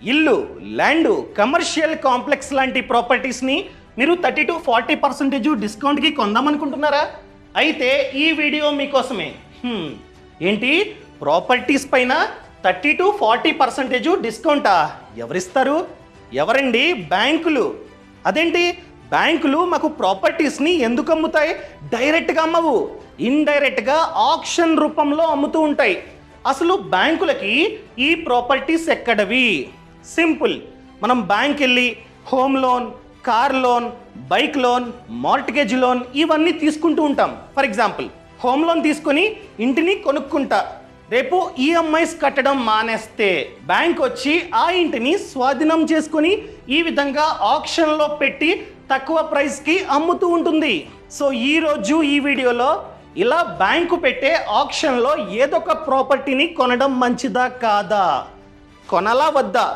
ఇల్లు, land, commercial complex లాంటి ప్రాపర్టీస్ని మీరు 30-40% డిస్కౌంట్కి కొందామనుకుంటున్నారా? అయితే ఈ వీడియో మీకోసమే. ఏంటి, ప్రాపర్టీస్ పైన 30-40% డిస్కౌంటా? ఎవరిస్తారు? ఎవరండి? బ్యాంకులు. అదేంటి, బ్యాంకులు మాకు ప్రాపర్టీస్ని ఎందుకు అమ్ముతాయి? డైరెక్ట్గా అమ్మవు, ఇండైరెక్ట్గా ఆక్షన్ రూపంలో అమ్ముతూ ఉంటాయి. అసలు బ్యాంకులకి ఈ ప్రాపర్టీస్ ఎక్కడవి? సింపుల్, మనం బ్యాంక్ వెళ్ళి home loan, car loan, bike loan, mortgage loan ఇవన్నీ తీసుకుంటూ ఉంటాం. ఫర్ ఎగ్జాంపుల్, హోమ్ లోన్ తీసుకొని ఇంటిని కొనుక్కుంటా. రేపు ఈఎంఐస్ కట్టడం మానేస్తే బ్యాంక్ వచ్చి ఆ ఇంటిని స్వాధీనం చేసుకొని ఈ విధంగా ఆక్షన్లో పెట్టి తక్కువ ప్రైస్కి అమ్ముతూ ఉంటుంది. సో ఈరోజు ఈ వీడియోలో ఇలా బ్యాంకు పెట్టే ఆక్షన్లో ఏదో ఒక ప్రాపర్టీని కొనడం మంచిదా కాదా? కొనాలా వద్దా?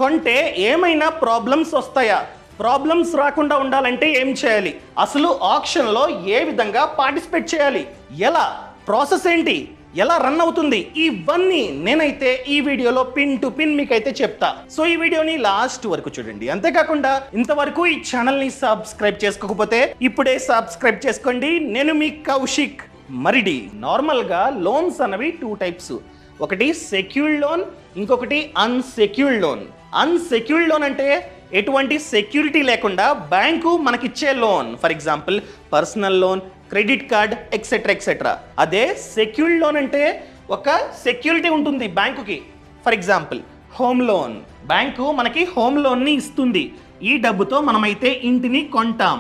కొంటే ఏమైనా ప్రాబ్లమ్స్ వస్తాయా? ప్రాబ్లమ్స్ రాకుండా ఉండాలంటే ఏం చేయాలి? అసలు ఆక్షన్లో ఏ విధంగా పార్టిసిపేట్ చేయాలి? ఎలా? ప్రాసెస్ ఏంటి? ఎలా రన్ అవుతుంది? ఇవన్నీ నేనైతే ఈ వీడియోలో పిన్ టు పిన్ మీకైతే చెప్తా. సో ఈ వీడియోని లాస్ట్ వరకు చూడండి. అంతేకాకుండా ఇంతవరకు ఈ ఛానల్ని సబ్స్క్రైబ్ చేసుకోకపోతే ఇప్పుడే సబ్స్క్రైబ్ చేసుకోండి. నేను మీ కౌశిక్ మరిడి. నార్మల్గా లోన్స్ అనేవి 2 టైప్స్. ఒకటి సెక్యూర్డ్ లోన్, ఇంకొకటి అన్సెక్యూర్డ్ లోన్. అన్సెక్యూర్డ్ లోన్ అంటే ఎటువంటి సెక్యూరిటీ లేకుండా బ్యాంకు మనకిచ్చే loan. For example personal loan, credit card, etcetera etcetera. అదే సెక్యూర్డ్ లోన్ అంటే ఒక సెక్యూరిటీ ఉంటుంది బ్యాంకుకి. For example home loan. Bank మనకి హోమ్ లోన్ని ఇస్తుంది. ఈ డబ్బుతో మనమైతే ఇంటిని కొంటాం.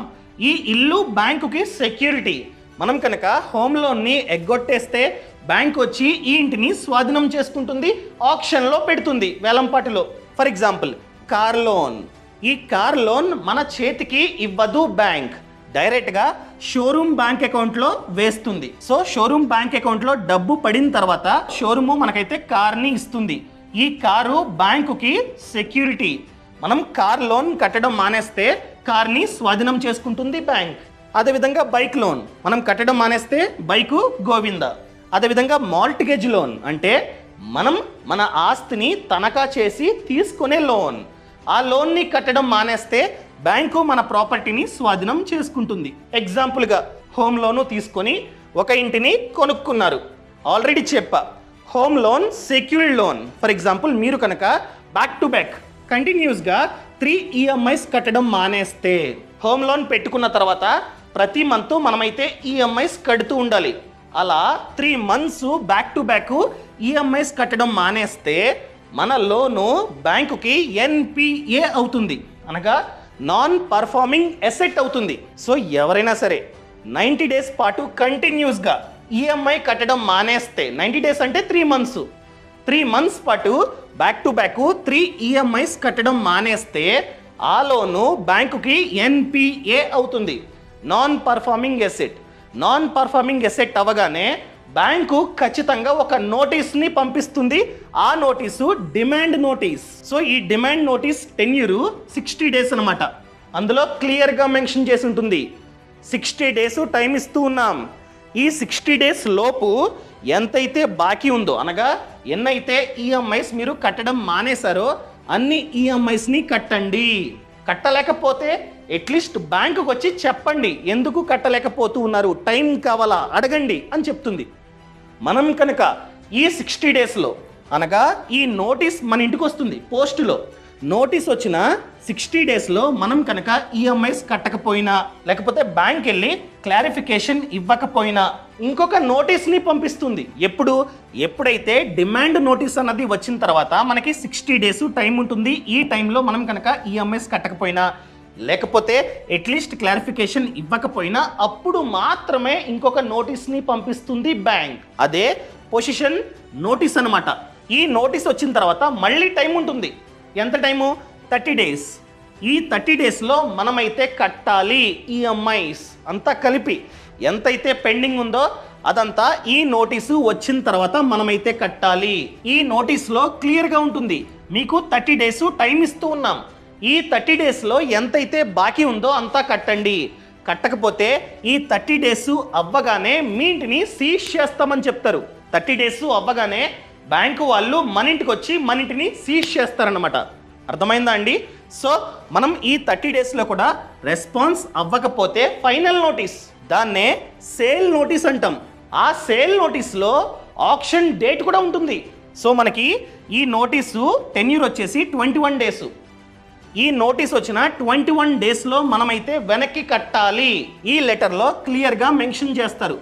ఈ ఇల్లు బ్యాంకుకి సెక్యూరిటీ. మనం కనుక హోమ్ లోన్ని ఎగ్గొట్టేస్తే బ్యాంక్ వచ్చి ఈ ఇంటిని స్వాధీనం చేసుకుంటుంది, ఆక్షన్లో పెడుతుంది, వేలంపాటిలో. For example car loan. ఈ కార్ లోన్ మన చేతికి ఇవ్వదు బ్యాంక్, డైరెక్ట్గా షోరూమ్ బ్యాంక్ అకౌంట్లో వేస్తుంది. సో షోరూమ్ బ్యాంక్ అకౌంట్లో డబ్బు పడిన తర్వాత షోరూము మనకైతే కార్ని ఇస్తుంది. ఈ కారు బ్యాంకుకి సెక్యూరిటీ. మనం కార్ లోన్ కట్టడం మానేస్తే కార్ని స్వాధీనం చేసుకుంటుంది బ్యాంక్. అదేవిధంగా బైక్ లోన్. మనం కట్టడం మానేస్తే బైకు గోవింద. అదేవిధంగా మార్ట్గేజ్ లోన్ అంటే మనం మన ఆస్తిని తనఖా చేసి తీసుకునే లోన్. ఆ లోన్ని కట్టడం మానేస్తే బ్యాంకు మన ప్రాపర్టీని స్వాధీనం చేసుకుంటుంది. ఎగ్జాంపుల్గా హోమ్ లోను తీసుకొని ఒక ఇంటిని కొనుక్కున్నారు. ఆల్రెడీ చెప్పా, home loan secured loan. For example మీరు కనుక బ్యాక్ టు బ్యాక్ కంటిన్యూస్గా 3 ఈఎంఐస్ కట్టడం మానేస్తే, హోమ్ లోన్ పెట్టుకున్న తర్వాత ప్రతి మంత్ మనమైతే ఈఎంఐస్ కడుతూ ఉండాలి. అలా 3 months back to back EMIs కట్టడం మానేస్తే మన లోను బ్యాంకుకి ఎన్పిఏ అవుతుంది, అనగా నాన్ పర్ఫార్మింగ్ అసెట్ అవుతుంది. సో ఎవరైనా సరే 90 days పాటు కంటిన్యూస్గా ఈఎంఐ కట్టడం మానేస్తే, 90 days అంటే 3 months, 3 months పాటు బ్యాక్ టు బ్యాక్ 3 ఈఎంఐస్ కట్టడం మానేస్తే ఆ లోను బ్యాంకుకి ఎన్పిఏ అవుతుంది, non performing asset. Non performing asset అవ్వగానే బ్యాంకు ఖచ్చితంగా ఒక నోటీస్ని పంపిస్తుంది. ఆ నోటీసు డిమాండ్ నోటీస్. సో ఈ డిమాండ్ నోటీస్ టెన్యూరు 60 days అనమాట. అందులో క్లియర్గా మెన్షన్ చేసి ఉంటుంది 60 days టైం ఇస్తూ ఉన్నాం. ఈ 60 days లోపు ఎంతైతే బాకీ ఉందో, అనగా ఎన్నైతే ఈఎంఐస్ మీరు కట్టడం మానేశారో అన్ని ఈఎంఐస్ని కట్టండి. కట్టలేకపోతే అట్లీస్ట్ బ్యాంకుకి వచ్చి చెప్పండి, ఎందుకు కట్టలేకపోతూ ఉన్నారు, టైం కావాలా అడగండి అని చెప్తుంది. మనం కనుక ఈ 60 daysలో, అనగా ఈ నోటీస్ మన ఇంటికి వస్తుంది పోస్టులో, నోటీస్ వచ్చిన 60 daysలో మనం కనుక ఈఎంఐస్ కట్టకపోయినా, లేకపోతే బ్యాంక్ వెళ్ళి క్లారిఫికేషన్ ఇవ్వకపోయినా ఇంకొక నోటీస్ని పంపిస్తుంది. ఎప్పుడైతే డిమాండ్ నోటీస్ అన్నది వచ్చిన తర్వాత మనకి 60 days టైం ఉంటుంది. ఈ టైంలో మనం కనుక ఈఎంఐస్ కట్టకపోయినా, లేకపోతే అట్లీస్ట్ క్లారిఫికేషన్ ఇవ్వకపోయినా అప్పుడు మాత్రమే ఇంకొక నోటీస్ని పంపిస్తుంది బ్యాంక్. అదే పొజిషన్ నోటీస్ అనమాట. ఈ నోటీస్ వచ్చిన తర్వాత మళ్ళీ టైం ఉంటుంది. ఎంత టైము? 30 days. ఈ 30 daysలో మనమైతే కట్టాలి ఈఎంఐస్ అంతా కలిపి. ఎంతైతే పెండింగ్ ఉందో అదంతా ఈ నోటీసు వచ్చిన తర్వాత మనమైతే కట్టాలి. ఈ నోటీస్లో క్లియర్గా ఉంటుంది, మీకు 30 days టైం ఇస్తూ ఉన్నాం. ఈ 30 daysలో ఎంతైతే బాకీ ఉందో అంతా కట్టండి. కట్టకపోతే ఈ 30 days అవ్వగానే మీ ఇంటిని సీజ్ చేస్తామని చెప్తారు. 30 days అవ్వగానే బ్యాంకు వాళ్ళు మన ఇంటికి వచ్చి మన ఇంటిని సీజ్ చేస్తారన్నమాట. అర్థమైందా అండి? సో మనం ఈ 30 డేస్లో కూడా రెస్పాన్స్ అవ్వకపోతే ఫైనల్ నోటీస్, దాన్నే సేల్ నోటీస్ అంటాం. ఆ సేల్ నోటీస్లో ఆక్షన్ డేట్ కూడా ఉంటుంది. సో మనకి ఈ నోటీసు టెన్యూర్ వచ్చేసి 21 డేస్. ఈ నోటీస్ వచ్చిన 21 డేస్లో మనమైతే వెనక్కి కట్టాలి. ఈ లెటర్లో క్లియర్గా మెన్షన్ చేస్తారు.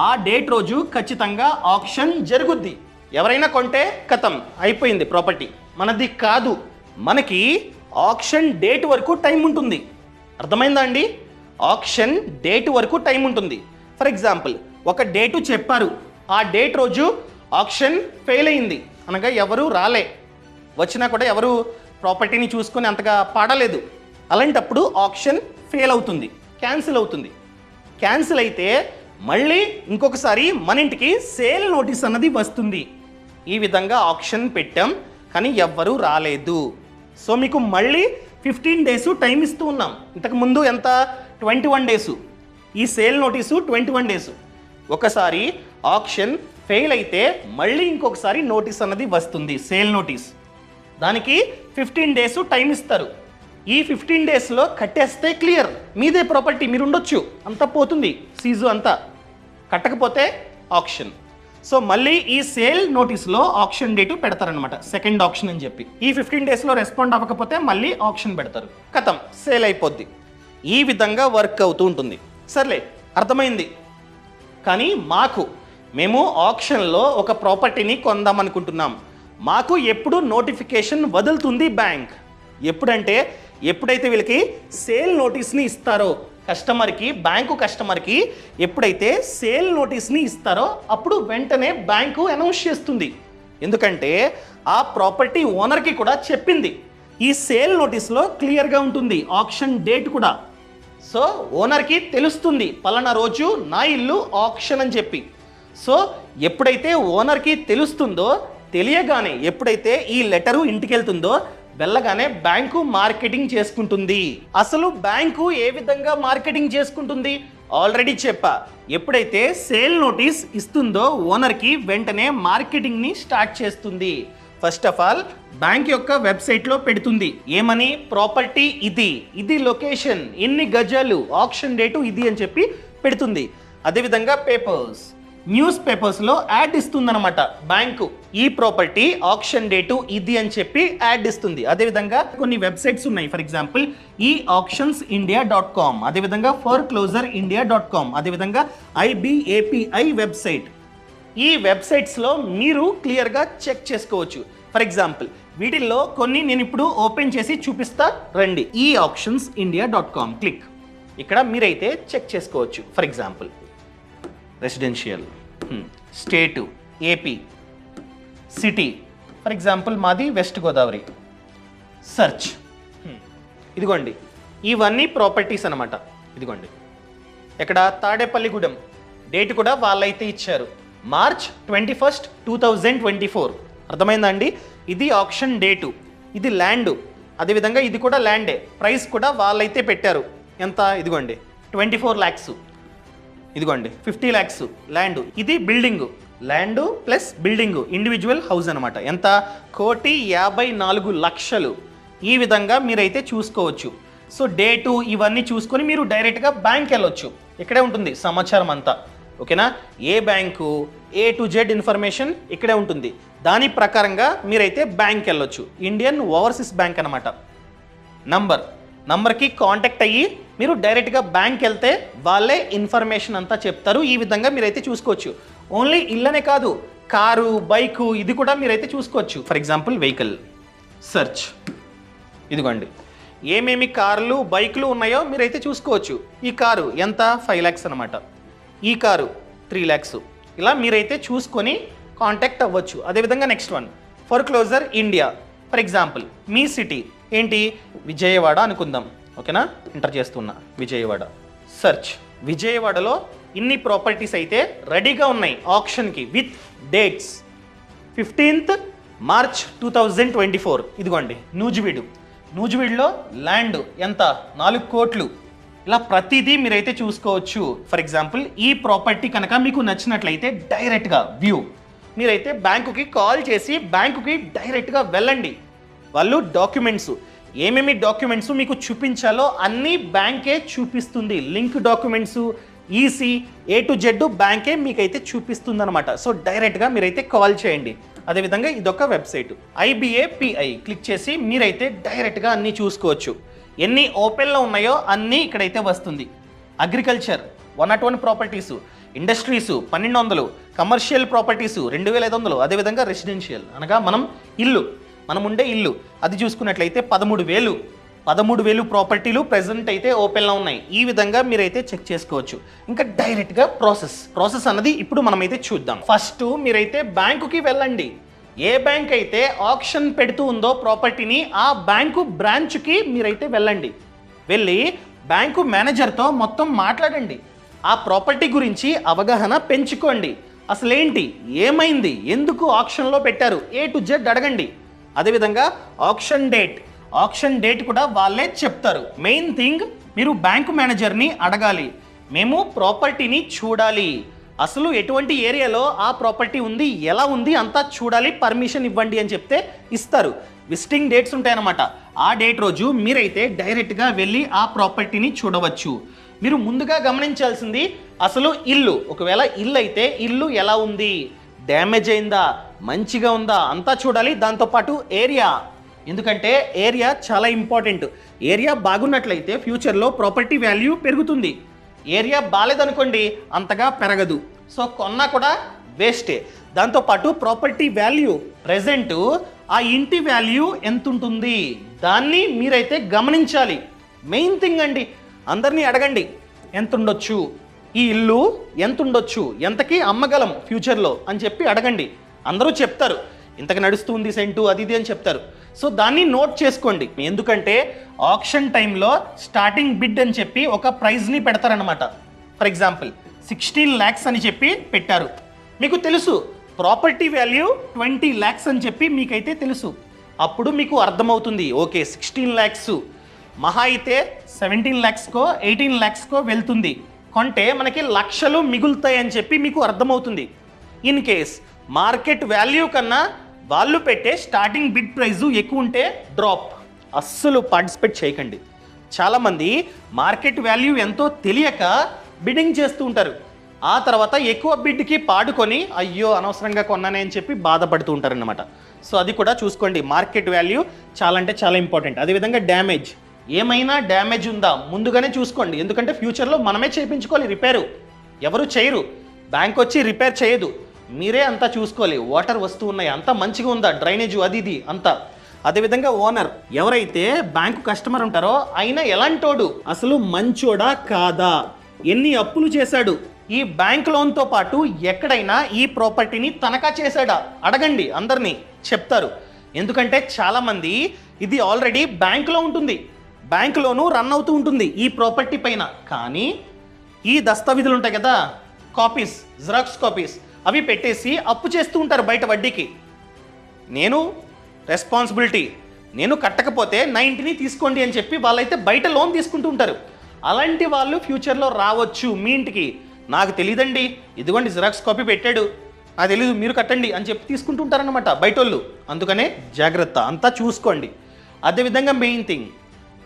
ఆ డేట్ రోజు ఖచ్చితంగా ఆక్షన్ జరుగుద్ది. ఎవరైనా కొంటే కథం, అయిపోయింది ప్రాపర్టీ, మనది కాదు. మనకి ఆక్షన్ డేట్ వరకు టైం ఉంటుంది. అర్థమైందా అండి? ఆక్షన్ డేట్ వరకు టైం ఉంటుంది. ఫర్ ఎగ్జాంపుల్ ఒక డేటు చెప్పారు, ఆ డేట్ రోజు ఆక్షన్ ఫెయిల్ అయింది అనగా ఎవరు రాలే, వచ్చినా కూడా ఎవరు ప్రాపర్టీని చూసుకొని అంతగా పాడలేదు. అలాంటప్పుడు ఆక్షన్ ఫెయిల్ అవుతుంది, క్యాన్సిల్ అవుతుంది. క్యాన్సిల్ అయితే మళ్ళీ ఇంకొకసారి మన ఇంటికి సేల్ నోటీస్ అన్నది వస్తుంది. ఈ విధంగా ఆక్షన్ పెట్టాం కానీ ఎవ్వరూ రాలేదు. సో మీకు మళ్ళీ 15 డేస్ టైం ఇస్తూ ఉన్నాం. ఇంతకుముందు ఎంత? 21 డేసు. ఈ సేల్ నోటీసు 21 డేసు. ఒకసారి ఆక్షన్ ఫెయిల్ అయితే మళ్ళీ ఇంకొకసారి నోటీస్ అన్నది వస్తుంది, సేల్ నోటీస్. దానికి 15 డేస్ టైం ఇస్తారు. ఈ 15 డేస్లో కట్టేస్తే క్లియర్, మీదే ప్రాపర్టీ, మీరు ఉండొచ్చు, అంతా పోతుంది సీజు అంతా. కట్టకపోతే ఆక్షన్. సో మళ్ళీ ఈ సేల్ నోటీస్లో ఆక్షన్ డేటు పెడతారనమాట, సెకండ్ ఆక్షన్ అని చెప్పి. ఈ 15 డేస్లో రెస్పాండ్ అవ్వకపోతే మళ్ళీ ఆక్షన్ పెడతారు, కథం, సేల్ అయిపోద్ది. ఈ విధంగా వర్క్ అవుతూ ఉంటుంది. సర్లే, అర్థమైంది. కానీ మేము ఆక్షన్లో ఒక ప్రాపర్టీని కొందామనుకుంటున్నాం. మాకు ఎప్పుడు నోటిఫికేషన్ వదులుతుంది బ్యాంక్? ఎప్పుడంటే ఎప్పుడైతే వీళ్ళకి సేల్ నోటీస్ని ఇస్తారో కస్టమర్కి, బ్యాంకు కస్టమర్కి ఎప్పుడైతే సేల్ నోటీస్ని ఇస్తారో అప్పుడు వెంటనే బ్యాంకు అనౌన్స్ చేస్తుంది. ఎందుకంటే ఆ ప్రాపర్టీ ఓనర్కి కూడా చెప్పింది. ఈ సేల్ నోటీస్లో క్లియర్గా ఉంటుంది ఆక్షన్ డేట్ కూడా. సో ఓనర్కి తెలుస్తుంది పలానా రోజు నా ఇల్లు ఆక్షన్ అని చెప్పి. సో ఎప్పుడైతే ఓనర్కి తెలుస్తుందో, తెలియగానే ఎప్పుడైతే ఈ లెటరు ఇంటికి వెళ్తుందో వెళ్ళగానే బ్యాంకు మార్కెటింగ్ చేసుకుంటుంది. అసలు బ్యాంకు ఏ విధంగా మార్కెటింగ్ చేసుకుంటుంది ఆల్రెడీ చెప్పా. ఎప్పుడైతే సేల్ నోటీస్ ఇస్తుందో ఓనర్కి వెంటనే మార్కెటింగ్ని స్టార్ట్ చేస్తుంది. ఫస్ట్ ఆఫ్ ఆల్ బ్యాంక్ యొక్క వెబ్సైట్లో పెడుతుంది ఏమని? ప్రాపర్టీ ఇది లొకేషన్, ఇన్ని గజాలు, ఆక్షన్ డేటు ఇది అని చెప్పి పెడుతుంది. అదేవిధంగా పేపర్స్, న్యూస్ పేపర్స్లో యాడ్ ఇస్తుందన్నమాట బ్యాంకు. ఈ ప్రాపర్టీ ఆక్షన్ డేటు ఇది అని చెప్పి యాడ్ ఇస్తుంది. అదేవిధంగా కొన్ని వెబ్సైట్స్ ఉన్నాయి. ఫర్ ఎగ్జాంపుల్ eauctionsindia.com, అదేవిధంగా forecloser.india.com, అదేవిధంగా IBAPI వెబ్సైట్. ఈ వెబ్సైట్స్లో మీరు క్లియర్గా చెక్ చేసుకోవచ్చు. ఫర్ ఎగ్జాంపుల్ వీటిల్లో కొన్ని నేను ఇప్పుడు ఓపెన్ చేసి చూపిస్తా రండి. eauctionsindia.com click. ఇక్కడ మీరైతే చెక్ చేసుకోవచ్చు. For example residential, state AP, city, for example మాది వెస్ట్ గోదావరి, సర్చ్. ఇదిగోండి ఇవన్నీ ప్రాపర్టీస్ అనమాట. ఇదిగోండి ఇక్కడ తాడేపల్లిగూడెం, డేట్ కూడా వాళ్ళైతే ఇచ్చారు, మార్చ్ 21, 2024. అర్థమైందా అండి? ఇది ఆక్షన్ డేటు, ఇది ల్యాండు. అదేవిధంగా ఇది కూడా ల్యాండే, ప్రైస్ కూడా వాళ్ళైతే పెట్టారు. ఎంత? ఇదిగోండి 24 lakhs. ఇదిగోండి 50 lakhs ల్యాండు. ఇది building, land plus building, individual house అనమాట. ఎంత? 1,54,00,000. ఈ విధంగా మీరైతే చూసుకోవచ్చు. సో డేటు ఇవన్నీ చూసుకొని మీరు డైరెక్ట్గా బ్యాంక్ వెళ్ళొచ్చు. ఇక్కడే ఉంటుంది సమాచారం అంతా. ఓకేనా? ఏ bank, A to Z information ఇక్కడే ఉంటుంది. దాని ప్రకారంగా మీరైతే బ్యాంక్ వెళ్ళొచ్చు. ఇండియన్ ఓవర్సీస్ బ్యాంక్ అనమాట. నంబర్కి కాంటాక్ట్ అయ్యి మీరు డైరెక్ట్గా బ్యాంక్ వెళ్తే వాళ్ళే ఇన్ఫర్మేషన్ అంతా చెప్తారు. ఈ విధంగా మీరైతే చూసుకోవచ్చు. ఓన్లీ ఇల్లనే కాదు, కారు, బైకు ఇది కూడా మీరైతే చూసుకోవచ్చు. For example vehicle search. ఇదిగోండి ఏమేమి కార్లు, బైకులు ఉన్నాయో మీరైతే చూసుకోవచ్చు. ఈ కారు ఎంత? 5 lakhs అనమాట. ఈ కారు 3 lakhs. ఇలా మీరైతే చూసుకొని కాంటాక్ట్ అవ్వచ్చు. అదేవిధంగా next one foreclosure India. For example me city ఏంటి? విజయవాడ అనుకుందాం. ఓకేనా? ఎంటర్ చేస్తున్నా విజయవాడ. సర్చ్. విజయవాడలో ఇన్ని ప్రాపర్టీస్ అయితే రెడీగా ఉన్నాయి ఆప్షన్కి విత్ డేట్స్. 15th March 2024. ఇదిగోండి నూజివీడులో ల్యాండ్ ఎంత? 4 కోట్లు. ఇలా ప్రతిదీ మీరైతే చూసుకోవచ్చు. ఫర్ ఎగ్జాంపుల్ ఈ ప్రాపర్టీ కనుక మీకు నచ్చినట్లయితే డైరెక్ట్గా మీరైతే బ్యాంకుకి కాల్ చేసి బ్యాంకుకి డైరెక్ట్గా వెళ్ళండి. వాళ్ళు డాక్యుమెంట్స్ ఏమేమి డాక్యుమెంట్స్ మీకు చూపించాలో అన్నీ బ్యాంకే చూపిస్తుంది. Link documents EC A to Z బ్యాంకే మీకైతే చూపిస్తుంది అనమాట. సో డైరెక్ట్గా మీరైతే కాల్ చేయండి. అదేవిధంగా ఇదొక వెబ్సైట్ IBAPI క్లిక్ చేసి మీరైతే డైరెక్ట్గా అన్నీ చూసుకోవచ్చు. ఎన్ని ఓపెన్లో ఉన్నాయో అన్నీ ఇక్కడైతే వస్తుంది. Agriculture 101 properties, industries 1200, commercial properties 2500, అదేవిధంగా రెసిడెన్షియల్ అనగా మనం ఉండే ఇల్లు అది చూసుకున్నట్లయితే 13,000 ప్రాపర్టీలు ప్రెజెంట్ అయితే ఓపెన్లో ఉన్నాయి. ఈ విధంగా మీరైతే చెక్ చేసుకోవచ్చు. ఇంకా డైరెక్ట్గా ప్రాసెస్ అన్నది ఇప్పుడు మనమైతే చూద్దాం. ఫస్ట్ మీరైతే బ్యాంకుకి వెళ్ళండి. ఏ బ్యాంక్ అయితే ఆప్షన్ పెడుతూ ఉందో ప్రాపర్టీని ఆ బ్యాంకు బ్రాంచ్కి మీరైతే వెళ్ళి బ్యాంకు మేనేజర్తో మొత్తం మాట్లాడండి. ఆ ప్రాపర్టీ గురించి అవగాహన పెంచుకోండి. అసలేంటి, ఏమైంది, ఎందుకు ఆప్షన్లో పెట్టారు, A to Z అడగండి. అదేవిధంగా ఆప్షన్ డేట్ కూడా వాళ్ళే చెప్తారు. మెయిన్ థింగ్ మీరు బ్యాంకు మేనేజర్ని అడగాలి. మేము ప్రాపర్టీని చూడాలి, అసలు ఎటువంటి ఏరియాలో ఆ ప్రాపర్టీ ఉంది, ఎలా ఉంది అంతా చూడాలి, పర్మిషన్ ఇవ్వండి అని చెప్తే ఇస్తారు. విజిటింగ్ డేట్స్ ఉంటాయన్నమాట. ఆ డేట్ రోజు మీరైతే డైరెక్ట్గా వెళ్ళి ఆ ప్రాపర్టీని చూడవచ్చు. మీరు ముందుగా గమనించాల్సింది అసలు ఒకవేళ ఇల్లు అయితే ఇల్లు ఎలా ఉంది, డ్యామేజ్ అయిందా, మంచిగా ఉందా అంతా చూడాలి. దాంతోపాటు ఏరియా, ఎందుకంటే ఏరియా చాలా ఇంపార్టెంట్. ఏరియా బాగున్నట్లయితే ఫ్యూచర్లో ప్రాపర్టీ వాల్యూ పెరుగుతుంది. ఏరియా బాగాలేదనుకోండి అంతగా పెరగదు. సో కొన్నా కూడా వేస్టే. దాంతోపాటు ప్రాపర్టీ వాల్యూ ప్రెజెంట్ ఆ ఇంటి వాల్యూ ఎంత ఉంటుంది దాన్ని మీరైతే గమనించాలి. మెయిన్ థింగ్ అండి. అందరినీ అడగండి ఎంత ఉండొచ్చు, ఈ ఇల్లు ఎంత ఉండొచ్చు, ఎంతకి అమ్మగలం ఫ్యూచర్లో అని చెప్పి అడగండి. అందరూ చెప్తారు ఇంతకు నడుస్తుంది సెంటు అది ఇది అని చెప్తారు. సో దాన్ని నోట్ చేసుకోండి. ఎందుకంటే ఆప్షన్ టైంలో స్టార్టింగ్ బిడ్ అని చెప్పి ఒక ప్రైజ్ని పెడతారనమాట. ఫర్ ఎగ్జాంపుల్ 16 lakhs అని చెప్పి పెట్టారు. మీకు తెలుసు ప్రాపర్టీ వాల్యూ 20 lakhs అని చెప్పి మీకైతే తెలుసు. అప్పుడు మీకు అర్థమవుతుంది ఓకే 16 lakhs మహా అయితే 17 lakhsకో 18 lakhsకో వెళ్తుంది, కొంటే మనకి లక్షలు మిగులుతాయి అని చెప్పి మీకు అర్థమవుతుంది. ఇన్ కేస్ మార్కెట్ వాల్యూ కన్నా వాళ్ళు పెట్టే స్టార్టింగ్ బిడ్ ప్రైజు ఎక్కువ ఉంటే డ్రాప్, అస్సలు పార్టిసిపేట్ చేయకండి. చాలామంది మార్కెట్ వాల్యూ ఎంతో తెలియక బిడ్డింగ్ చేస్తూ ఉంటారు. ఆ తర్వాత ఎక్కువ బిడ్కి పాడుకొని అయ్యో అనవసరంగా కొన్నానే అని చెప్పి బాధపడుతూ ఉంటారన్నమాట. సో అది కూడా చూసుకోండి. మార్కెట్ వాల్యూ చాలా అంటే చాలా ఇంపార్టెంట్. అదేవిధంగా డ్యామేజ్, ఏమైనా డ్యామేజ్ ఉందా ముందుగానే చూసుకోండి. ఎందుకంటే ఫ్యూచర్లో మనమే చేయించుకోవాలి రిపేరు, ఎవరు చేయరు, బ్యాంక్ వచ్చి రిపేర్ చేయదు, మీరే అంతా చూసుకోవాలి. వాటర్ వస్తూ ఉన్నాయి, అంతా మంచిగా ఉందా, డ్రైనేజ్ అది ఇది అంతా. అదేవిధంగా ఓనర్ ఎవరైతే బ్యాంకు కస్టమర్ ఉంటారో ఆయన ఎలాంటోడు, అసలు మంచోడా కాదా, ఎన్ని అప్పులు చేశాడు, ఈ బ్యాంక్ లోన్తో పాటు ఎక్కడైనా ఈ ప్రాపర్టీని తనఖా చేశాడా అడగండి. అందరినీ చెప్తారు. ఎందుకంటే చాలామంది ఇది ఆల్రెడీ బ్యాంకులో ఉంటుంది, బ్యాంకులోనూ రన్ అవుతూ ఉంటుంది ఈ ప్రాపర్టీ పైన, కానీ ఈ దస్తావేజులు ఉంటాయి కదా కాపీస్, జిరాక్స్ కాపీస్, అవి పెట్టేసి అప్పు చేస్తూ ఉంటారు బయట వడ్డీకి. నేను రెస్పాన్సిబిలిటీ, నేను కట్టకపోతే నా ఇంటిని తీసుకోండి అని చెప్పి వాళ్ళైతే బయట లోన్ తీసుకుంటూ ఉంటారు. అలాంటి వాళ్ళు ఫ్యూచర్లో రావచ్చు మీ ఇంటికి. నాకు తెలియదండి, ఇదిగోండి జిరాక్స్ కాపీ పెట్టాడు, నాకు తెలీదు మీరు కట్టండి అని చెప్పి తీసుకుంటుంటారనమాట బయట వాళ్ళు. అందుకనే జాగ్రత్త, అంతా చూసుకోండి. అదేవిధంగా మెయిన్ థింగ్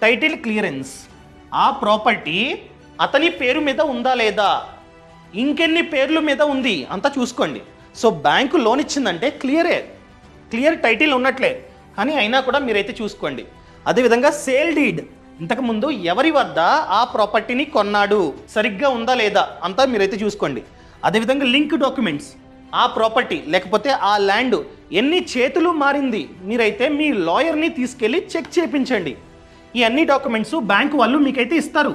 టైటిల్ క్లియరెన్స్, ఆ ప్రాపర్టీ అతని పేరు మీద ఉందా లేదా, ఇంకెన్ని పేర్ల మీద ఉంది అంతా చూసుకోండి. సో బ్యాంకు లోన్ ఇచ్చిందంటే క్లియర్ టైటిల్ ఉన్నట్లే, కానీ అయినా కూడా మీరైతే చూసుకోండి. అదేవిధంగా సేల్ డీడ్, ఇంతకుముందు ఎవరి వద్ద ఆ ప్రాపర్టీని కొన్నాడు సరిగ్గా ఉందా లేదా అంతా మీరైతే చూసుకోండి. అదేవిధంగా లింక్ డాక్యుమెంట్స్, ఆ ప్రాపర్టీ లేకపోతే ఆ ల్యాండ్ ఎన్ని చేతులు మారింది మీరైతే మీ లాయర్ని తీసుకెళ్ళి చెక్ చేయించండి. ఈ అన్ని డాక్యుమెంట్స్ బ్యాంకు వాళ్ళు మీకైతే ఇస్తారు.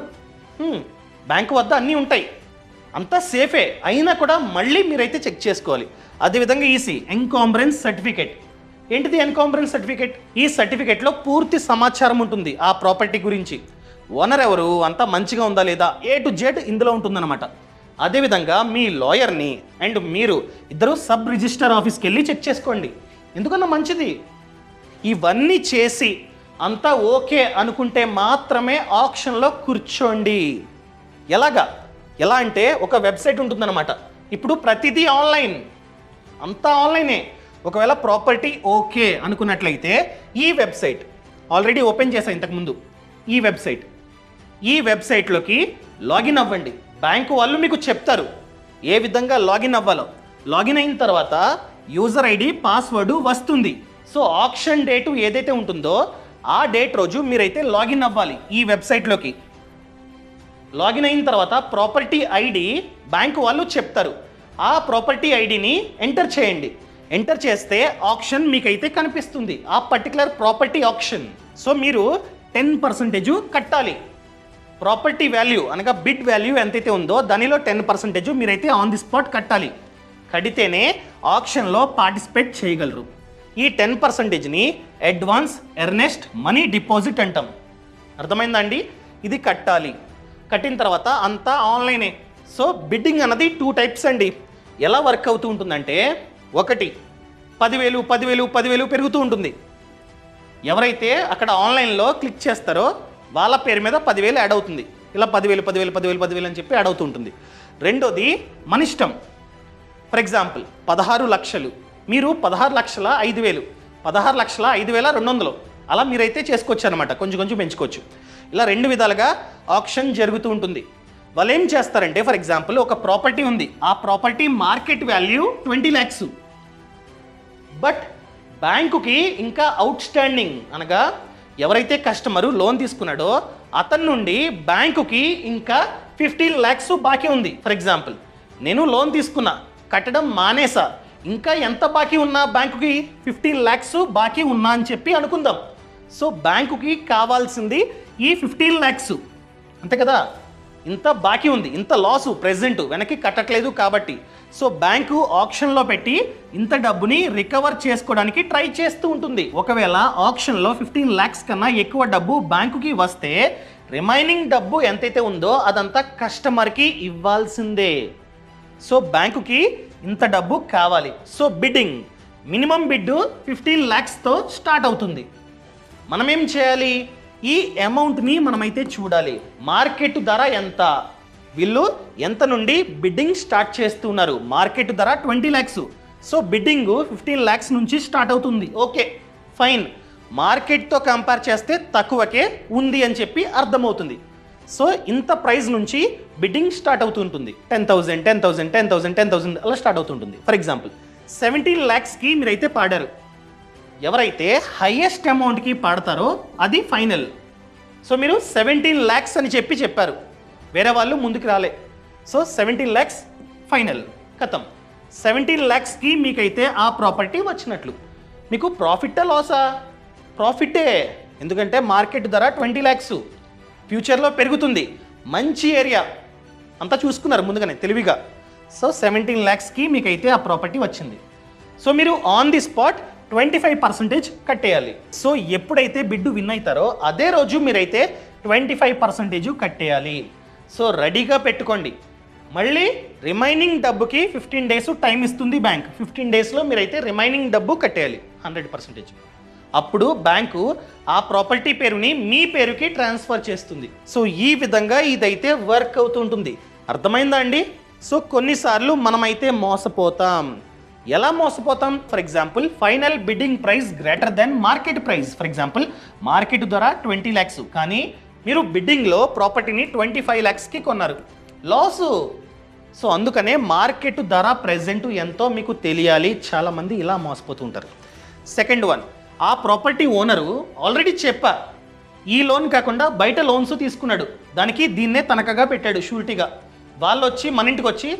బ్యాంకు వద్ద అన్నీ ఉంటాయి, అంతా సేఫే, అయినా కూడా మళ్ళీ మీరైతే చెక్ చేసుకోవాలి. అదేవిధంగా ఈసీ ఎన్కాంబరెన్స్ సర్టిఫికేట్, ఏంటిది ఎన్కాంబరెన్స్ సర్టిఫికేట్? ఈ సర్టిఫికేట్లో పూర్తి సమాచారం ఉంటుంది ఆ ప్రాపర్టీ గురించి, ఓనర్ ఎవరు, అంతా మంచిగా ఉందా లేదా, A to Z ఇందులో ఉంటుందన్నమాట. అదేవిధంగా మీ లాయర్ని అండ్ మీరు ఇద్దరు సబ్ రిజిస్టర్ ఆఫీస్కి వెళ్ళి చెక్ చేసుకోండి, ఎందుకన్నా మంచిది. ఇవన్నీ చేసి అంతా ఓకే అనుకుంటే మాత్రమే ఆప్షన్లో కూర్చోండి. ఎలా అంటే ఒక వెబ్సైట్ ఉంటుందన్నమాట. ఇప్పుడు ప్రతిదీ ఆన్లైన్, అంతా ఆన్లైనే. ఒకవేళ ప్రాపర్టీ ఓకే అనుకున్నట్లయితే ఈ వెబ్సైట్ ఆల్రెడీ ఓపెన్ చేశాను ఇంతకుముందు. ఈ వెబ్సైట్లోకి లాగిన్ అవ్వండి. బ్యాంకు వాళ్ళు మీకు చెప్తారు ఏ విధంగా లాగిన్ అవ్వాలో. లాగిన్ అయిన తర్వాత యూజర్ ఐడి పాస్వర్డ్ వస్తుంది. సో ఆక్షన్ డేటు ఏదైతే ఉంటుందో ఆ డేట్ రోజు మీరైతే లాగిన్ అవ్వాలి ఈ వెబ్సైట్లోకి. లాగిన్ అయిన తర్వాత ప్రాపర్టీ ఐడి బ్యాంకు వాళ్ళు చెప్తారు. ఆ ప్రాపర్టీ ఐడిని ఎంటర్ చేయండి. ఎంటర్ చేస్తే ఆప్షన్ మీకైతే కనిపిస్తుంది, ఆ పర్టికులర్ ప్రాపర్టీ ఆప్షన్. సో మీరు 10% కట్టాలి. ప్రాపర్టీ వాల్యూ అనగా బిడ్ వాల్యూ ఎంతైతే ఉందో దానిలో 10% మీరైతే ఆన్ ది స్పాట్ కట్టాలి. కడితేనే ఆప్షన్లో పార్టిసిపేట్ చేయగలరు. ఈ 10%ని అడ్వాన్స్ ఎర్నెస్ట్ మనీ డిపాజిట్ అంటాం. అర్థమైందా అండి? ఇది కట్టాలి. కట్టిన తర్వాత అంతా ఆన్లైనే. సో బిడ్డింగ్ అన్నది 2 టైప్స్ అండి. ఎలా వర్క్ అవుతూ ఉంటుందంటే, ఒకటి 10,000 పెరుగుతూ ఉంటుంది. ఎవరైతే అక్కడ ఆన్లైన్లో క్లిక్ చేస్తారో వాళ్ళ పేరు మీద 10,000 యాడ్ అవుతుంది. ఇలా 10,000 అని చెప్పి యాడ్ అవుతూ ఉంటుంది. రెండోది మన ఇష్టం. ఫర్ ఎగ్జాంపుల్ 16 లక్షలు, మీరు 16,05,000, 16,05,200 అలా మీరైతే చేసుకోవచ్చు అనమాట. కొంచెం పెంచుకోవచ్చు. ఇలా 2 విధాలుగా ఆప్షన్ జరుగుతూ ఉంటుంది. వాళ్ళు ఏం చేస్తారంటే, ఫర్ ఎగ్జాంపుల్ ఒక ప్రాపర్టీ ఉంది, ఆ property market value 20 lakhs. But బ్యాంకుకి ఇంకా అవుట్ స్టాండింగ్ అనగా ఎవరైతే కస్టమరు లోన్ తీసుకున్నాడో అతని నుండి బ్యాంకుకి ఇంకా 15 lakhs బాకీ ఉంది. ఫర్ ఎగ్జాంపుల్ నేను లోన్ తీసుకున్నా, కట్టడం మానేసా, ఇంకా ఎంత బాకీ ఉన్నా బ్యాంకుకి 15 lakhs బాకీ ఉన్నా అని చెప్పి అనుకుందాం. సో బ్యాంకుకి కావాల్సింది ఈ 15 lakhs, అంతే కదా. ఇంత బాకీ ఉంది, ఇంత లాసు ప్రెజెంట్ వెనక్కి కట్టట్లేదు కాబట్టి. సో బ్యాంకు ఆప్షన్లో పెట్టి ఇంత డబ్బుని రికవర్ చేసుకోవడానికి ట్రై చేస్తూ ఉంటుంది. ఒకవేళ ఆప్షన్లో 15 lakhs కన్నా ఎక్కువ డబ్బు బ్యాంకుకి వస్తే రిమైనింగ్ డబ్బు ఎంతైతే ఉందో అదంతా కస్టమర్కి ఇవ్వాల్సిందే. సో బ్యాంకుకి ఇంత డబ్బు కావాలి. సో బిడ్డింగ్ మినిమం బిడ్ 15 lakhsతో స్టార్ట్ అవుతుంది. మనం ఏం చేయాలి? ఈ అమౌంట్ని మనమైతే చూడాలి. మార్కెట్ ధర ఎంత, వీళ్ళు ఎంత నుండి బిడ్డింగ్ స్టార్ట్ చేస్తున్నారు. మార్కెట్ ధర 20 lakhs. సో బిడ్డింగ్ 15 lakhs నుంచి స్టార్ట్ అవుతుంది. ఓకే ఫైన్, మార్కెట్తో కంపేర్ చేస్తే తక్కువకే ఉంది అని చెప్పి అర్థమవుతుంది. సో ఇంత ప్రైస్ నుంచి బిడ్డింగ్ స్టార్ట్ అవుతూ ఉంటుంది. 10,000 అలా స్టార్ట్ అవుతుంటుంది. ఫర్ ఎగ్జాంపుల్ 17 lakhsకి మీరైతే పాడారు. ఎవరైతే హైయెస్ట్ అమౌంట్కి పాడతారో అది ఫైనల్. సో మీరు 17 lakhs అని చెప్పారు, వేరే వాళ్ళు ముందుకు రాలే. సో 17 lakhs ఫైనల్, కథం. 17 lakhsకి మీకైతే ఆ ప్రాపర్టీ వచ్చినట్లు. మీకు ప్రాఫిట్టా లాసా? ప్రాఫిటే, ఎందుకంటే మార్కెట్ ధర 20 lakhs, ఫ్యూచర్లో పెరుగుతుంది, మంచి ఏరియా అంతా చూసుకున్నారు ముందుగానే తెలివిగా. సో 17 lakhsకి మీకైతే ఆ ప్రాపర్టీ వచ్చింది. సో మీరు ఆన్ ది స్పాట్ 25% కట్టేయాలి. సో ఎప్పుడైతే బిడ్డు విన్ అవుతారో అదే రోజు మీరైతే 25% కట్టేయాలి. సో రెడీగా పెట్టుకోండి. మళ్ళీ రిమైనింగ్ డబ్బుకి 15 days టైం ఇస్తుంది బ్యాంక్. 15 daysలో మీరైతే రిమైనింగ్ డబ్బు కట్టేయాలి 100%. అప్పుడు బ్యాంకు ఆ ప్రాపర్టీ పేరుని మీ పేరుకి ట్రాన్స్ఫర్ చేస్తుంది. సో ఈ విధంగా ఇదైతే వర్క్ అవుతుంటుంది. అర్థమైందా అండి? సో కొన్నిసార్లు మనమైతే మోసపోతాం. ఎలా మోసపోతాం? For example final bidding price greater than market price. For example market ధర 20 lakhs, కానీ మీరు బిడ్డింగ్లో ప్రాపర్టీని 25 lakhsకి కొన్నారు, లాసు. సో అందుకనే మార్కెట్ ధర ప్రెజెంట్ ఎంతో మీకు తెలియాలి. చాలామంది ఇలా మోసపోతూ ఉంటారు. సెకండ్ వన్, ఆ ప్రాపర్టీ ఓనరు ఆల్రెడీ చెప్పా, ఈ లోన్ కాకుండా బయట లోన్స్ తీసుకున్నాడు, దానికి దీన్నే తనఖాగా పెట్టాడు షూరిటీగా. వాళ్ళు వచ్చి మన ఇంటికి వచ్చి,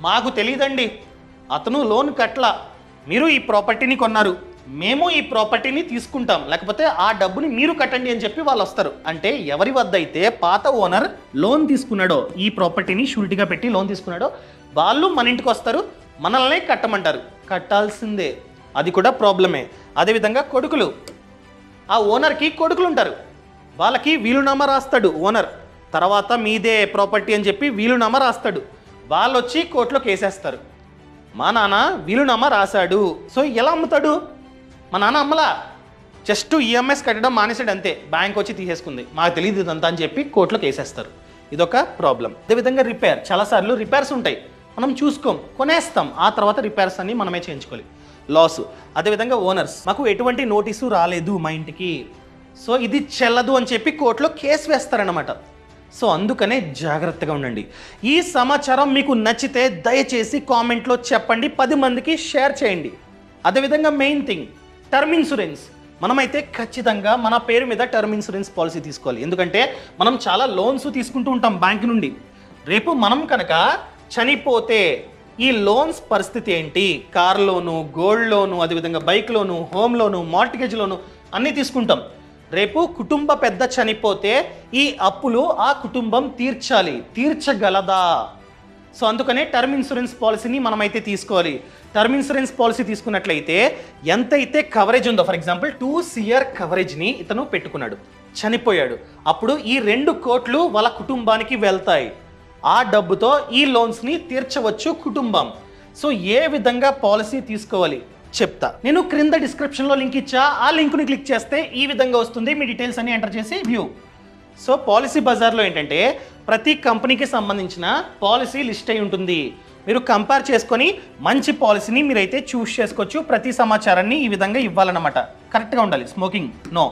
మాకు తెలియదండి, అతను లోన్ కట్లా, మీరు ఈ ప్రాపర్టీని కొన్నారు, మేము ఈ ప్రాపర్టీని తీసుకుంటాం, లేకపోతే ఆ డబ్బుని మీరు కట్టండి అని చెప్పి వాళ్ళు వస్తారు. అంటే ఎవరి వద్ద అయితే పాత ఓనర్ లోన్ తీసుకున్నాడో, ఈ ప్రాపర్టీని షూరిటీగా పెట్టి లోన్ తీసుకున్నాడో, వాళ్ళు మన ఇంటికి వస్తారు, మనల్ని కట్టమంటారు. కట్టాల్సిందే, అది కూడా ప్రాబ్లమే. అదేవిధంగా కొడుకులు, ఆ ఓనర్కి కొడుకులు ఉంటారు, వాళ్ళకి వీలునామా రాస్తాడు ఓనర్, తర్వాత మీదే ప్రాపర్టీ అని చెప్పి వీలునామా రాస్తాడు. వాళ్ళు వచ్చి కోర్టులో కేసేస్తారు, మా నాన్న వీలునామా రాశాడు. సో ఎలా అమ్ముతాడు? మా నాన్న అమ్మలా, జస్ట్ ఈఎంఐస్ కట్టడం మానేసాడు అంతే, బ్యాంక్ వచ్చి తీసేసుకుంది, మాకు తెలియదు ఇదంతా అని చెప్పి కోర్టులో కేసేస్తారు. ఇదొక ప్రాబ్లం. అదేవిధంగా రిపేర్, చాలాసార్లు రిపేర్స్ ఉంటాయి, మనం చూసుకోం, కొనేస్తాం, ఆ తర్వాత రిపేర్స్ అన్ని మనమే చేయించుకోవాలి. లాస్. అదేవిధంగా ఓనర్స్, మాకు ఎటువంటి నోటీసు రాలేదు మా ఇంటికి, సో ఇది చెల్లదు అని చెప్పి కోర్టులో కేసు వేస్తారన్నమాట. సో అందుకనే జాగ్రత్తగా ఉండండి. ఈ సమాచారం మీకు నచ్చితే దయచేసి కామెంట్లో చెప్పండి, 10 మందికి షేర్ చేయండి. అదేవిధంగా మెయిన్ థింగ్, టర్మ్ ఇన్సూరెన్స్. మనమైతే ఖచ్చితంగా మన పేరు మీద టర్మ్ ఇన్సూరెన్స్ పాలసీ తీసుకోవాలి. ఎందుకంటే మనం చాలా లోన్స్ తీసుకుంటూ ఉంటాం బ్యాంక్ నుండి. రేపు మనం కనుక చనిపోతే ఈ లోన్స్ పరిస్థితి ఏంటి? కార్ లోను, గోల్డ్ లోను, అదేవిధంగా బైక్ లోను, హోమ్ లోను, మార్టిగేజ్ లోను అన్నీ తీసుకుంటాం. రేపు కుటుంబ పెద్ద చనిపోతే ఈ అప్పులు ఆ కుటుంబం తీర్చగలదా? సో అందుకనే టర్మ్ ఇన్సూరెన్స్ పాలసీని మనమైతే తీసుకోవాలి. టర్మ్ ఇన్సూరెన్స్ పాలసీ తీసుకున్నట్లయితే ఎంతైతే కవరేజ్ ఉందో, ఫర్ ఎగ్జాంపుల్ 2 CR కవరేజ్ని ఇతను పెట్టుకున్నాడు, చనిపోయాడు, అప్పుడు ఈ 2 కోట్లు వాళ్ళ కుటుంబానికి వెళ్తాయి. ఆ డబ్బుతో ఈ లోన్స్ని తీర్చవచ్చు కుటుంబం. సో ఏ విధంగా పాలసీ తీసుకోవాలి చెప్తా. నేను క్రింద డిస్క్రిప్షన్లో లింక్ ఇచ్చా, ఆ లింక్ని క్లిక్ చేస్తే ఈ విధంగా వస్తుంది. మీ డీటెయిల్స్ అన్ని ఎంటర్ చేసి వ్యూ. సో పాలసీ బజార్లో ఏంటంటే ప్రతి కంపెనీకి సంబంధించిన పాలసీ లిస్ట్ అయి ఉంటుంది. మీరు కంపేర్ చేసుకొని మంచి పాలసీని మీరైతే చూస్ చేసుకోవచ్చు. ప్రతి సమాచారాన్ని ఈ విధంగా ఇవ్వాలన్నమాట. కరెక్ట్గా ఉండాలి, స్మోకింగ్ నో.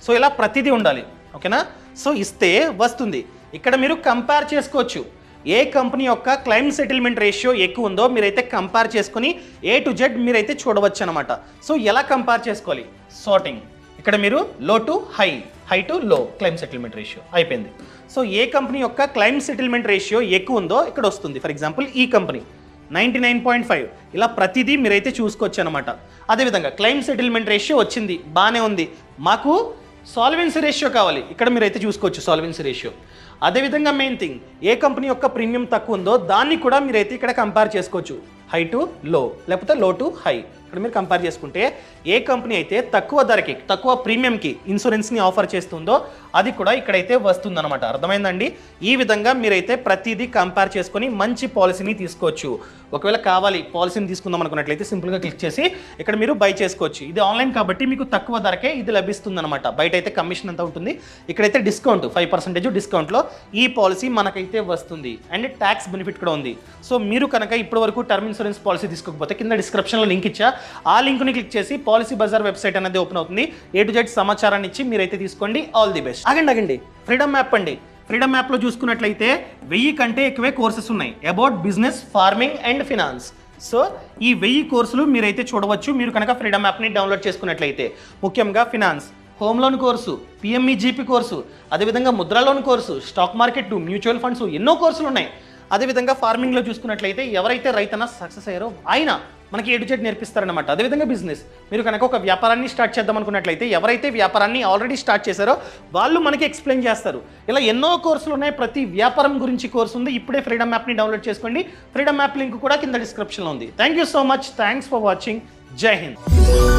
సో ఇలా ప్రతిదీ ఉండాలి, ఓకేనా? సో ఇస్తే వస్తుంది. ఇక్కడ మీరు కంపేర్ చేసుకోవచ్చు. ఏ కంపెనీ యొక్క క్లైమ్ సెటిల్మెంట్ రేషియో ఎక్కువ ఉందో మీరైతే కంపేర్ చేసుకుని A to Z మీరైతే చూడవచ్చు అనమాట. సో ఎలా కంపేర్ చేసుకోవాలి? సార్టింగ్. ఇక్కడ మీరు లో టు హై, హై టు లో క్లైమ్ సెటిల్మెంట్ రేషియో అయిపోయింది. సో ఏ కంపెనీ యొక్క క్లైమ్ సెటిల్మెంట్ రేషియో ఎక్కువ ఉందో ఇక్కడ వస్తుంది. ఫర్ ఎగ్జాంపుల్ ఈ కంపెనీ 99.5. ఇలా ప్రతిదీ మీరైతే చూసుకోవచ్చు అనమాట. అదేవిధంగా క్లైమ్ సెటిల్మెంట్ రేషియో వచ్చింది, బాగానే ఉంది. మాకు సాల్వెన్సీ రేషియో కావాలి, ఇక్కడ మీరైతే చూసుకోవచ్చు సాల్వెన్సీ రేషియో. అదేవిధంగా మెయిన్ థింగ్, ఏ కంపెనీ యొక్క ప్రీమియం తక్కువ ఉందో దాన్ని కూడా మీరైతే ఇక్కడ కంపేర్ చేసుకోవచ్చు. హై టు లో లేకపోతే లో టు హై. ఇక్కడ మీరు కంపేర్ చేసుకుంటే ఏ కంపెనీ అయితే తక్కువ ధరకి, తక్కువ ప్రీమియంకి ఇన్సూరెన్స్ని ఆఫర్ చేస్తుందో అది కూడా ఇక్కడైతే వస్తుందన్నమాట. అర్థమైందండి? ఈ విధంగా మీరైతే ప్రతిదీ కంపేర్ చేసుకొని మంచి పాలసీని తీసుకోవచ్చు. ఒకవేళ కావాలి పాలసీని తీసుకుందాం అనుకున్నట్లయితే సింపుల్గా క్లిక్ చేసి ఇక్కడ మీరు బై చేసుకోవచ్చు. ఇది ఆన్లైన్ కాబట్టి మీకు తక్కువ ధరకే ఇది లభిస్తుందన్నమాట. బయట అయితే కమిషన్ అంతా ఉంటుంది, ఇక్కడైతే డిస్కౌంట్ 5% డిస్కౌంట్లో ఈ పాలసీ మనకైతే వస్తుంది. అండ్ ట్యాక్స్ బెనిఫిట్ కూడా ఉంది. సో మీరు కనుక ఇప్పటివరకు టర్మ్ ఇన్సూరెన్స్ పాలసీ తీసుకోకపోతే కింద డిస్క్రిప్షన్లో లింక్ ఇచ్చా, ఆ లింక్ని క్లిక్ చేసి పాలసీ బజార్ వెబ్సైట్ అనేది ఓపెన్ అవుతుంది. A to Z సమాచారాన్ని ఇచ్చి మీరైతే తీసుకోండి. All the best. ఆగండి, ఫ్రీడమ్ యాప్ అండి. ఫ్రీడమ్ యాప్లో చూసుకున్నట్లయితే 1000 కంటే ఎక్కువే కోర్సెస్ ఉన్నాయి about business, farming and finance. So ఈ 1000 కోర్సులు మీరైతే చూడవచ్చు మీరు కనుక ఫ్రీడమ్ యాప్ని డౌన్లోడ్ చేసుకున్నట్లయితే. ముఖ్యంగా finance, home loan course, PMEGP course, అదేవిధంగా Mudra loan course, stock market, mutual funds, ఎన్నో కోర్సులు ఉన్నాయి. అదేవిధంగా ఫార్మింగ్లో చూసుకున్నట్లయితే ఎవరైతే రైతన్న సక్సెస్ అయ్యారో ఆయన మనకి A to Z నేర్పిస్తారనమాట. అదేవిధంగా బిజినెస్, మీరు కనుక ఒక వ్యాపారాన్ని స్టార్ట్ చేద్దాం అనుకున్నట్లయితే ఎవరైతే వ్యాపారాన్ని ఆల్రెడీ స్టార్ట్ చేశారో వాళ్ళు మనకి ఎక్స్ప్లెయిన్ చేస్తారు. ఇలా ఎన్నో కోర్సులు ఉన్నాయి, ప్రతి వ్యాపారం గురించి కోర్సు ఉంది. ఇప్పుడే ఫ్రీడమ్ యాప్ని డౌన్లోడ్ చేసుకోండి. ఫ్రీడమ్ యాప్ లింక్ కూడా కింద డిస్క్రిప్షన్లో ఉంది. Thank you so much. Thanks for watching. జై హింద్.